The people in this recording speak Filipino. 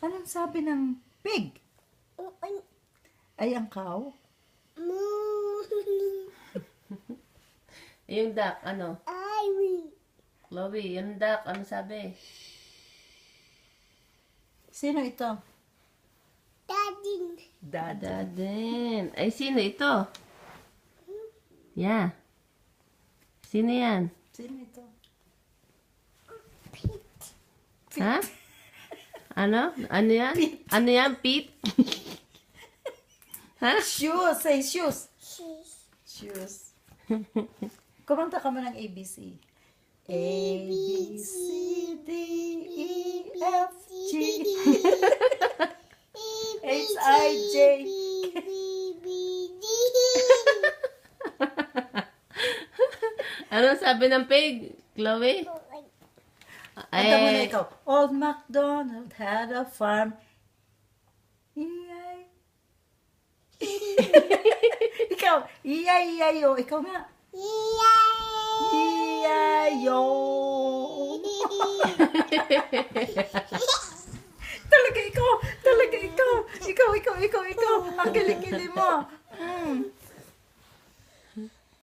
Anong sabi ng pig? Ay, ang cow? Yung duck, ano? Chloe, yung duck, ano sabi? Sino ito? Dad. Dadin. Ay, sino ito? Yeah. Sino yan? Sino ito? Ha? Ano? Ano yan? Ano yan, Pete? Ha? Shoes! Say shoes! Shoes. Kumanta ka mo ng ABC. A, B, C, D, E, F, G, H, I, J. Ano sabi ng pig, Chloe? Kanta mo na ikaw. Old MacDonald had a farm. Iyay. Ikaw. Iyay-iyayo. Ikaw nga. Iyayo. Talaga ikaw. Ikaw. Ang kilikili mo.